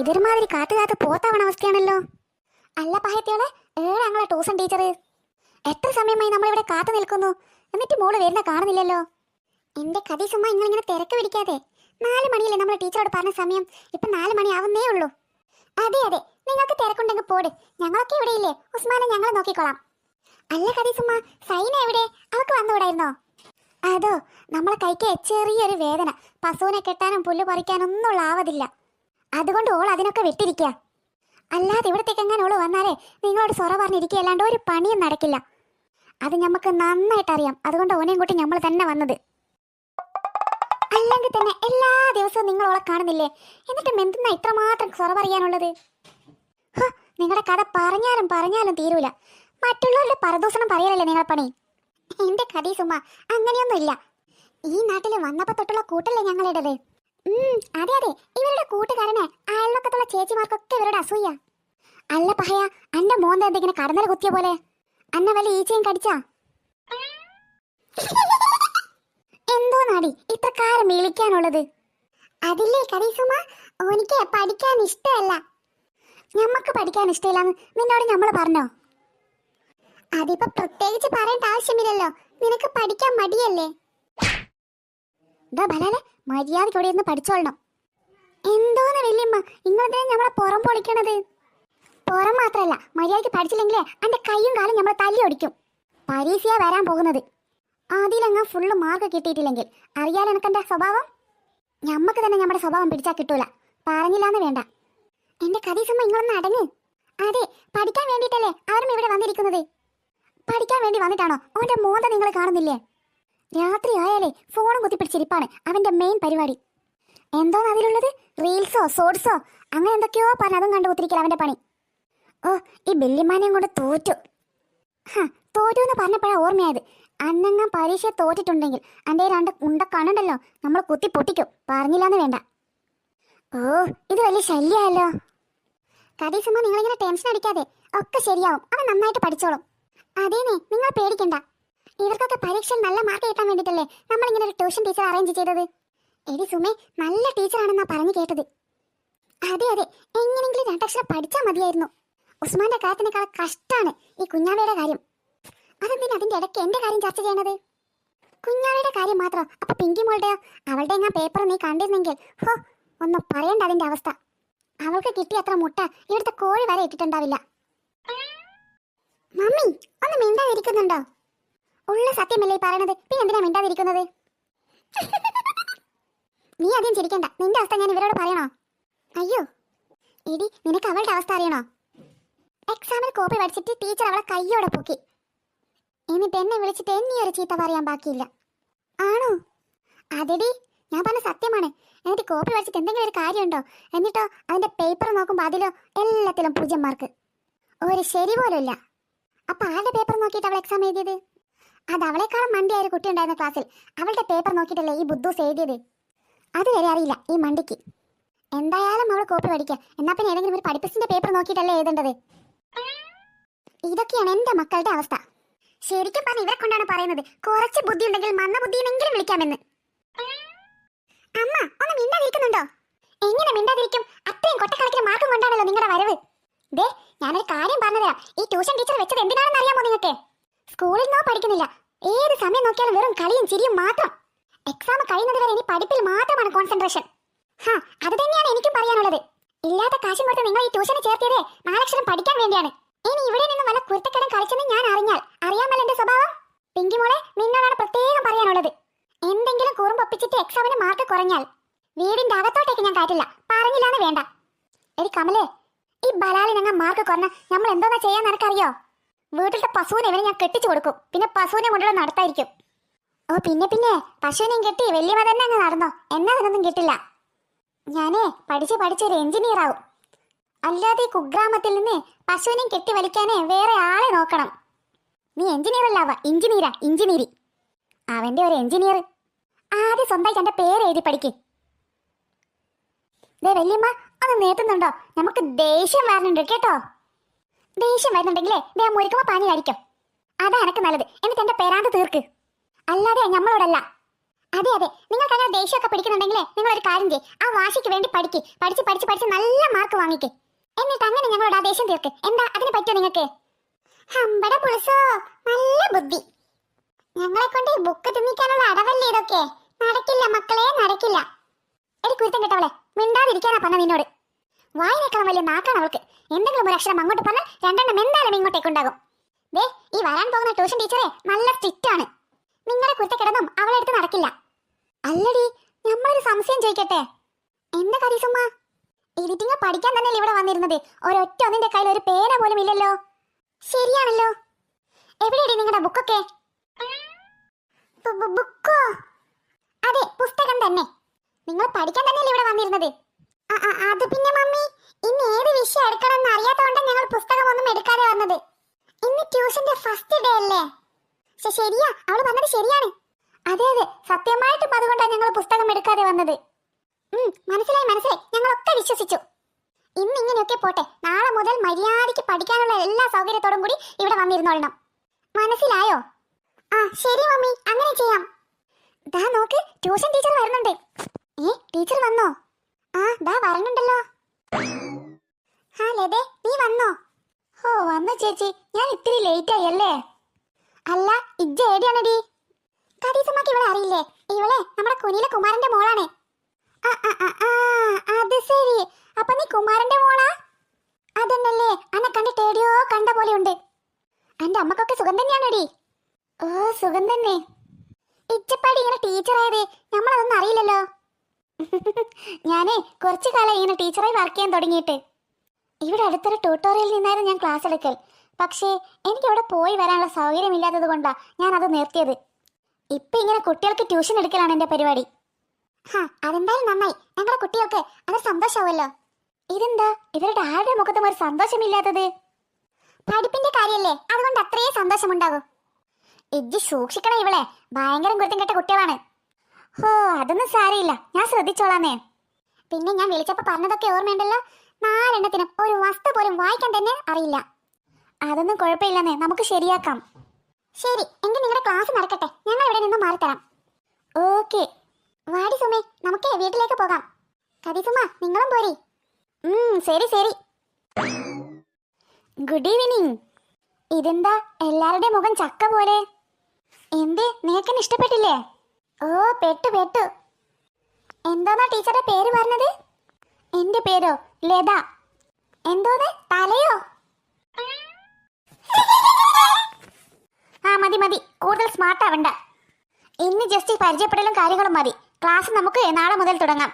ഇതൊരുമാതിരി കാത്തുകാത്ത് പോത്താവണ അവസ്ഥയാണല്ലോ. അല്ല പഹയത്തിയോടെ ഞങ്ങളെ tuition teacher എത്ര സമയമായി നമ്മളിവിടെ കാത്തു നിൽക്കുന്നു, എന്നിട്ട് മോള് വരുന്ന കാണുന്നില്ലല്ലോ. എന്റെ കഥീസുമ്മ നിങ്ങളിങ്ങനെ തിരക്ക് പിടിക്കാതെ. 4 മണിയല്ലേ നമ്മളെ ടീച്ചറോട് പറഞ്ഞ സമയം, ഇപ്പൊ 4 മണി ആവുന്നേ ഉള്ളൂ. അതെ അതെ, നിങ്ങൾക്ക് തിരക്കുണ്ടെങ്കിൽ പോട്, ഞങ്ങളൊക്കെ ഇവിടെ ഇല്ലേ, ഉസ്മാനെ ഞങ്ങൾ നോക്കിക്കോളാം. അല്ല കഥീസുമ്മ, സൈന എവിടെ? അവക്ക് വന്നുകൂടായിരുന്നോ? അതോ, നമ്മളെ കൈക്ക് ചെറിയൊരു വേദന, പശുവിനെ കെട്ടാനും പുല്ല് പറിക്കാനൊന്നും ഉള്ള ആവതില്ല, അതുകൊണ്ട് ഓൾ അതിനൊക്കെ വിട്ടിരിക്കുക. അല്ലാതെ ഇവിടത്തേക്കെങ്ങനെ ഓള് വന്നാലേ നിങ്ങളോട് സൊറ പറഞ്ഞിരിക്കുകയല്ലാണ്ട് ഒരു പണിയും നടക്കില്ല. അത് ഞമ്മക്ക് നന്നായിട്ടറിയാം, അതുകൊണ്ട് ഓനെയും കൂട്ടി നമ്മൾ തന്നെ വന്നത്. അല്ലെങ്കിൽ തന്നെ എല്ലാ ദിവസവും നിങ്ങൾ ഓളെ കാണുന്നില്ലേ, എന്നിട്ടും എന്തെന്നാ ഇത്രമാത്രം സൊറ പറയാനുള്ളത്? നിങ്ങളുടെ കഥ പറഞ്ഞാലും പറഞ്ഞാലും തീരൂല. മറ്റുള്ളവരുടെ പരദൂഷണം പറയലല്ലേ നിങ്ങളെ പണി. എന്റെ കഥീസുമ്മ അങ്ങനെയൊന്നുമില്ല. ഈ നാട്ടിൽ വന്നപ്പോ തൊട്ടുള്ള കൂട്ടല്ലേ ഞങ്ങളുടേത്. അതെ അതെ, ഇവരുടെ കൂട്ടുകാരനെ അയൽവക്കത്തുള്ള ചേച്ചിമാർക്കൊക്കെ ഇവരുടെ അസൂയ. അല്ല പഹയ, അന്റെ മോന്ത എന്തെങ്കിലും കടന്നൽ കുത്തിയ പോലെ, അന്ന വല്ല ഈച്ചയും കടിച്ചാ? എന്തോ നാടി ഇത്രക്കാരം വിളിക്കാനുള്ളത്? അതില്ലേ കരീസുമ, ഓനിക്ക് പഠിക്കാൻ ഇഷ്ടമല്ല. ഞമ്മക്ക് പഠിക്കാൻ ഇഷ്ടമില്ലാന്ന് നിന്നോട് നമ്മൾ പറഞ്ഞോ? അതിപ്പോ പ്രത്യേകിച്ച് പറയേണ്ട ആവശ്യമില്ലല്ലോ, നിനക്ക് പഠിക്കാൻ മടിയല്ലേ? ബലാലെ മര്യാദയ്ക്ക് ഇവിടെ ഇരുന്ന് പഠിച്ചോളണം. എന്തോന്ന് വല്യമ്മ ഇങ്ങളെ നമ്മളെ പുറം പൊളിക്കണത്? പുറം മാത്രല്ല, മര്യാദയ്ക്ക് പഠിച്ചില്ലെങ്കിലേ അന്റെ കൈയും കാലും നമ്മളെ തല്ലി ഒടിക്കും. പരീക്ഷയാ വരാൻ പോകുന്നത്. അതിലങ്ങ് ഫുള്ള് മാർക്ക് കിട്ടിയിട്ടില്ലെങ്കിൽ അറിയാൻ എനക്കെന്റെ സ്വഭാവം. ഞമ്മക്ക് തന്നെ നമ്മുടെ സ്വഭാവം പിടിച്ചാൽ കിട്ടൂല, പറഞ്ഞില്ലാന്ന് വേണ്ട. എന്റെ കഥീസമ്മ ഇങ്ങളൊന്ന് അടങ്ങ്. അതെ, പഠിക്കാൻ വേണ്ടിയിട്ടല്ലേ അവരും ഇവിടെ വന്നിരിക്കുന്നത്. പഠിക്കാൻ വേണ്ടി വന്നിട്ടാണോ ഓന്റെ മോന്ത നിങ്ങൾ കാണുന്നില്ലേ? രാത്രി ആയാലേ ഫോണും കുത്തിപ്പിടിച്ചിരിപ്പാണ് അവന്റെ മെയിൻ പരിപാടി. എന്തോന്ന് അതിലുള്ളത്? റീൽസോ ഷോർട്സോ അങ്ങനെ എന്തൊക്കെയോ പറഞ്ഞ അതും കണ്ടു കുത്തിരിക്കല അവന്റെ പണി. ഓ, ഈ ബെല്ലിമാനെയും കൊണ്ട് തോറ്റു. തോറ്റു എന്ന് പറഞ്ഞപ്പോഴാണ് ഓർമ്മയായത്. അന്നങ്ങ പരീക്ഷ തോറ്റിട്ടുണ്ടെങ്കിൽ അന്റെ 2 ഉണ്ട കണ്ണുണ്ടല്ലോ നമ്മൾ കുത്തി പൊട്ടിക്കും, പറഞ്ഞില്ലാന്ന് വേണ്ട. ഓ, ഇത് വലിയ ശല്യമല്ലോ. കഥീസുമ്മ നിങ്ങളിങ്ങനെ ടെൻഷൻ അടിക്കാതെ, ഒക്കെ ശരിയാവും, അവൻ നന്നായിട്ട് പഠിച്ചോളും. അതേനെ, നിങ്ങൾ പേടിക്കണ്ട. ഇവർക്കൊക്കെ പരീക്ഷയിൽ നല്ല മാർക്ക് കിട്ടാൻ വേണ്ടിയിട്ടല്ലേ നമ്മളിങ്ങനെ ഒരു ട്യൂഷൻ ടീച്ചർ അറേഞ്ച് ചെയ്തത്. എടി സുമേ, നല്ല ടീച്ചറാണെന്നാ പറഞ്ഞു കേട്ടത്. അതെ അതെ, എങ്ങനെയെങ്കിലും 2 അക്ഷരം പഠിച്ചാൽ മതിയായിരുന്നു. ഉസ്മാന്റെ കാര്യത്തിനേക്കാൾ കഷ്ടാണ് ഈ കുഞ്ഞാവയുടെ കാര്യം. അതെന്തിനാ അതിന്റെ ഇടയ്ക്ക് എന്റെ കാര്യം ചർച്ച ചെയ്യണത്? കുഞ്ഞാവയുടെ കാര്യം മാത്രം, അപ്പൊ പിങ്കി മോളുടെയോ? അവളുടെ എങ്ങാ പേപ്പർ നീ കണ്ടിരുന്നെങ്കിൽ ഹോ, ഒന്നും പറയണ്ട അതിന്റെ അവസ്ഥ. അവൾക്ക് കിട്ടിയ അത്ര മുട്ട ഇവിടുത്തെ കോഴി വരെ ഇട്ടിട്ടുണ്ടാവില്ല. മമ്മി ഒന്ന് മിണ്ടാതിരിക്കുന്നുണ്ടോ? ഉള്ള സത്യമല്ലേ പറയണത്, പിന്നെ എന്തിനാ മിണ്ടാതിരിക്കുന്നത്? നീ അധികം ചിരിക്കണ്ട, നിന്റെ അവസ്ഥ ഞാൻ ഇവരോട് പറയണോ? അയ്യോ എടി, നിനക്ക് അവളുടെ അവസ്ഥ അറിയണോ? എക്സാമിൽ കോപ്പി പഠിച്ചിട്ട് ടീച്ചർ അവളെ കയ്യോടെ പൊക്കി, എന്നിട്ട് എന്നെ വിളിച്ചിട്ട് എന്നെ ഒരു ചീത്ത പറയാൻ ബാക്കിയില്ല. ആണോ? അതെടി, ഞാൻ പറഞ്ഞ സത്യമാണ്. എന്നിട്ട് കോപ്പി പഠിച്ചിട്ട് എന്തെങ്കിലും ഒരു കാര്യമുണ്ടോ? എന്നിട്ടോ അതിന്റെ പേപ്പർ നോക്കുമ്പോൾ അതിലോ എല്ലാത്തിലും 0 മാർക്ക്, ഒരു ശരി പോലും ഇല്ല. അപ്പൊ ആരുടെ പേപ്പർ നോക്കിയിട്ട് അവൾ എക്സാം എഴുതിയത്? അത് അവളെക്കാളും മണ്ടിയായ ഒരു കുട്ടി ഉണ്ടായിരുന്ന ക്ലാസ്സിൽ, അവളുടെ പേപ്പർ നോക്കിയിട്ടല്ലേ ഈ ബുദ്ധൂസ് എഴുതിയത്. അതുവരെ അറിയില്ല ഈ മണ്ടിക്ക്. എന്തായാലും അവൾ കോപ്പി പഠിക്കുക, എന്നാ പിന്നെ ഏതെങ്കിലും ഒരു പഠിപ്പിച്ചിന്റെ പേപ്പർ നോക്കിയിട്ടല്ലേ എഴുതേണ്ടത്. ഇതൊക്കെയാണ് എന്റെ മക്കളുടെ അവസ്ഥ. ശരിക്കും പറഞ്ഞ ഇവരെ കൊണ്ടാണ് പറയുന്നത്, കുറച്ച് ബുദ്ധി ഉണ്ടെങ്കിൽ മന്ദബുദ്ധിയെന്നെങ്കിലും വിളിക്കാമെന്ന്. അമ്മ ഒന്ന് മിണ്ടാതിരിക്കുന്നുണ്ടോ? എങ്ങനെ മിണ്ടാതിരിക്കും? അത്രയും കൊട്ടക്കണക്കിന് മാർക്കും കൊണ്ടാണല്ലോ നിങ്ങളുടെ വരവ്. ദേ, ഞാനൊരു കാര്യം പറഞ്ഞുതരാം. ഈ ട്യൂഷൻ ടീച്ചർ വെച്ചത് എന്തിനാണെന്ന് അറിയാമോ നിങ്ങൾക്ക്? സ്കൂളിൽ നിന്നോ പഠിക്കുന്നില്ല, ഏത് സമയം നോക്കിയാലും വെറും കളിയും ചിരിയും മാത്രം. എക്സാം കഴിയുന്നത് വരെ ഇനി പഠിപ്പിൽ മാത്രമാണ് കോൺസെൻട്രേഷൻ. അത് തന്നെയാണ് എനിക്കും പറയാനുള്ളത്. ഇല്ലാത്ത കാശും കൊടുത്ത് നിങ്ങൾ ഈ ട്യൂഷന് ചേർത്തിയതേ 4 അക്ഷരം പഠിക്കാൻ വേണ്ടിയാണ്. ഇനി ഇവിടെ നിന്ന് വല്ല കുരുത്തക്കടം കളിച്ചെന്ന് ഞാൻ അറിയാമല്ലോ എന്റെ സ്വഭാവം. പിങ്കി മോളെ, നിന്നോടാണ് പ്രത്യേകം പറയാനുള്ളത്. എന്തെങ്കിലും കുറുമ്പൊപ്പിച്ചിട്ട് എക്സാമിന് മാർക്ക് കുറഞ്ഞാൽ വീടിന്റെ അകത്തോട്ടേക്ക് ഞാൻ കാറ്റില്ല, പറഞ്ഞില്ലാന്ന് വേണ്ട. എടി കമലേ, ഈ ബലാലിനങ്ങ മാർക്ക് കുറഞ്ഞ നമ്മൾ എന്തോന്നാ ചെയ്യാൻ നിനക്കറിയോ? വീട്ടിലത്തെ പശുവിനെ ഇവനെ ഞാൻ കെട്ടിച്ചു കൊടുക്കും, പിന്നെ പശുവിനെ കൊണ്ടുള്ള നടത്തായിരിക്കും. ഓ പിന്നെ പശുവിനെയും കെട്ടി വലിയവ തന്നെ അങ്ങ് നടന്നോ, എന്നാ അതിനൊന്നും കിട്ടില്ല. ഞാനേ പഠിച്ചൊരു എഞ്ചിനീയർ ആവും. അല്ലാതെ ഈ കുഗ്രാമത്തിൽ നിന്ന് പശുവിനെയും കെട്ടി വലിക്കാനേ വേറെ ആളെ നോക്കണം. നീ എഞ്ചിനീയർ അല്ലാവ, ഇഞ്ചിനീരി. അവന്റെ ഒരു എഞ്ചിനീയർ. ആദ്യം സ്വന്തമായിട്ട് എന്റെ പേര് എഴുതി പഠിക്ക്. ദേ വല്യമ്മ ഒന്ന് നേട്ടുന്നുണ്ടോ? നമുക്ക് ദേഷ്യം വരുന്നുണ്ട് കേട്ടോ. ദേഷ്യം വരുന്നുണ്ടെങ്കിലേ ദേ മുരിക്കുമ്പോ പാനി കഴിക്കും, അതാ എനക്ക് നല്ലത്. എന്നിട്ട് എന്റെ പേരാണ്ട് തീർക്ക്, അല്ലാതെ നമ്മളോടല്ല. അതെ അതെ, നിങ്ങൾക്ക് അങ്ങനെ ദേഷ്യമൊക്കെ പിടിക്കുന്നുണ്ടെങ്കിലേ നിങ്ങൾ ഒരു കാര്യം ചെയ്യ്, ആ വാശിക്ക് വേണ്ടി പഠിച്ച് നല്ല മാർക്ക് വാങ്ങിക്ക്. എന്നിട്ട് അങ്ങനെ ഞങ്ങളോട് ആ ദേഷ്യം തീർക്ക്. എന്താ അതിന് പറ്റുമോ നിങ്ങൾക്ക്? ഹമ്പട പുളിസോ, നല്ല ബുദ്ധി. ഞങ്ങളെ കൊണ്ട് ബുക്ക് തിന്നിക്കാനുള്ള അടവല്ലേ ഇതൊക്കെ? നടക്കില്ല മക്കളെ, നടക്കില്ല. എടി കുരുത്തം കേട്ടവളെ, മിണ്ടാതിരിക്കാനാ പറഞ്ഞ നിന്നോട്. വായിനേക്കാളും വലിയ നാക്കാണ് അവൾക്ക്. എന്തെങ്കിലും ഒരു അക്ഷരം അങ്ങോട്ട് പറഞ്ഞാൽ രണ്ടെണ്ണം എന്തായാലും ഇങ്ങോട്ടേക്കുണ്ടാകും. ദേ, ഈ വരാൻ പോകുന്ന ട്യൂഷൻ ടീച്ചറെ നല്ല സ്ട്രിക്റ്റ് ആണ്. നിങ്ങളുടെ കുരുത്തക്കിടന്നും അവളെ അടുത്ത് നടക്കില്ല. അല്ലടി, നമ്മളൊരു സംശയം ചോദിക്കട്ടെ? എന്താ കരീസുമ്മ? എഡിറ്റിംഗ് പഠിക്കാൻ തന്നെയല്ലേ ഇവിടെ വന്നിരുന്നത്? ഒരൊറ്റ ഒന്നിന്റെ കയ്യിൽ ഒരു പേന പോലും ഇല്ലല്ലോ. ശരിയാണല്ലോ. എവിടെയടി നിങ്ങളുടെ ബുക്കൊക്കെ? ബുക്കോ? അതെ, പുസ്തകം തന്നെ. നിങ്ങൾ പഠിക്കാൻ തന്നെയല്ലേ ഇവിടെ വന്നിരുന്നത്? അത് പിന്നെ മമ്മി, ഇന്ന് ഏത് വിഷയം എടുക്കണമെന്ന് അറിയാത്തതുകൊണ്ടാണ് ഞങ്ങൾ പുസ്തകമൊന്നും എടുക്കാതെ വന്നത്. ഇന്ന് ട്യൂഷന്റെ ഫസ്റ്റ് ഡേ അല്ലേ? ശരിയാ, അവള് പറഞ്ഞത് ശരിയാണ്. അതെ അതെ, സത്യമായിട്ടും അതുകൊണ്ടാണ് ഞങ്ങൾ പുസ്തകം എടുക്കാതെ വന്നത്. മനസ്സിലായി, ഞങ്ങളൊക്കെ വിശ്വസിച്ചു. ഇന്ന് ഇങ്ങനെയൊക്കെ പോട്ടെ, നാളെ മുതൽ മര്യാദയ്ക്ക് പഠിക്കാനുള്ള എല്ലാ സൗകര്യത്തോടും കൂടി ഇവിടെ വന്നിരുന്നോളണം. മനസ്സിലായോ? ആ ശരി മമ്മി, അങ്ങനെ ചെയ്യാം. ദാ നോക്ക്, ട്യൂഷൻ ടീച്ചർ വരുന്നുണ്ട്. ടീച്ചർ വന്നോ? ആ ദാ വരണുണ്ടല്ലോ. ആ ലതേ, നീ വന്നോ? ഓ വന്നു ചേച്ചി, ഞാൻ ഇത്തിരി ലേറ്റ് ആയി അല്ലേ? അല്ല, ഇജ്ജ ഏടിയാണെടി? കരീസമ്മക്ക് ഇവളെ അറിയില്ലേ? ഇവളെ നമ്മുടെ കുനിയിലെ കുമാരന്റെ മോളാണ്. അത് ശരി, അപ്പൊ നീ കുമാരന്റെ മോളാ? അതെന്നല്ലേ, അന്നെ കണ്ടിട്ട് ഏടിയോ കണ്ട പോലെ ഉണ്ട്. എന്റെ അമ്മക്കൊക്കെ സുഖം തന്നെയാണോടി? ഓ സുഖം തന്നെ. ഇച്ചപ്പാടി ഇങ്ങനെ ടീച്ചറായത് നമ്മളതൊന്നും അറിയില്ലല്ലോ. ഞാനേ കുറച്ചു കാലം ഇങ്ങനെ ടീച്ചറായി വർക്ക് ചെയ്യാൻ തുടങ്ങിയിട്ട്. ഇവിടെ അടുത്തൊരു ട്യൂട്ടോറിയൽ നിന്നായിരുന്നു ഞാൻ ക്ലാസ് എടുക്കൽ. പക്ഷേ എനിക്കിവിടെ പോയി വരാനുള്ള സൗകര്യമില്ലാത്തത് കൊണ്ടാണ് ഞാൻ അത് നിർത്തിയത്. ഇപ്പം ഇങ്ങനെ കുട്ടികൾക്ക് ട്യൂഷൻ എടുക്കലാണ് എൻ്റെ പരിപാടി. അതെന്തായാലും നന്നായി, ഞങ്ങളുടെ കുട്ടികൾക്ക് അത് സന്തോഷമാവുമല്ലോ. ഇതെന്താ ഇവരുടെ ആരുടെ മുഖത്തും ഒരു സന്തോഷമില്ലാത്തത്? പഠിപ്പിന്റെ കാര്യല്ലേ, അതുകൊണ്ട് അത്രയേ സന്തോഷമുണ്ടാകൂ. ഇജ്ജ് സൂക്ഷിക്കണം, ഇവളെ ഭയങ്കര കുരുത്തം കെട്ട കുട്ടികളാണ്. ഓ അതൊന്നും സാരയില്ല, ഞാൻ ശ്രദ്ധിച്ചോളാമേ. പിന്നെ ഞാൻ വിളിച്ചപ്പോ പറഞ്ഞതൊക്കെ ഓർമ്മയുണ്ടല്ലോ, 4 എണ്ണത്തിനും ഒരു വസ്തു പോലും വായിക്കാൻ തന്നെ അറിയില്ല. അതൊന്നും കുഴപ്പമില്ലെന്നേ, നമുക്ക് ശരിയാക്കാം. ശരി, എങ്കിൽ നിങ്ങളുടെ ക്ലാസ് നടക്കട്ടെ, ഞങ്ങൾ ഇവിടെ നിന്ന് മാറിത്തരാം. ഓക്കെ, വാടി സുമേ, നമുക്ക് വീട്ടിലേക്ക് പോകാം. കരീസുമ്മ നിങ്ങളും പോരി. ശരി ശരി. Good evening. ഇതെന്താ എല്ലാവരുടെ മുഖം ചക്ക പോലെ? എന്തേ, നിനക്കെന്നെ ഇഷ്ടപ്പെട്ടില്ലേ? ഓ പെട്ടു. എന്തോന്നാ ടീച്ചറുടെ പേര് പറഞ്ഞത്? എന്റെ പേരോ ലത. എന്തോന്ന് തലയോ? മതി, കൂടുതൽ സ്മാർട്ട് ആവണ്ട. ഇന്ന് ജസ്റ്റ് പരിചയപ്പെടലും കാര്യങ്ങളും മതി. ക്ലാസ് നമുക്ക് നാളെ മുതൽ തുടങ്ങാം.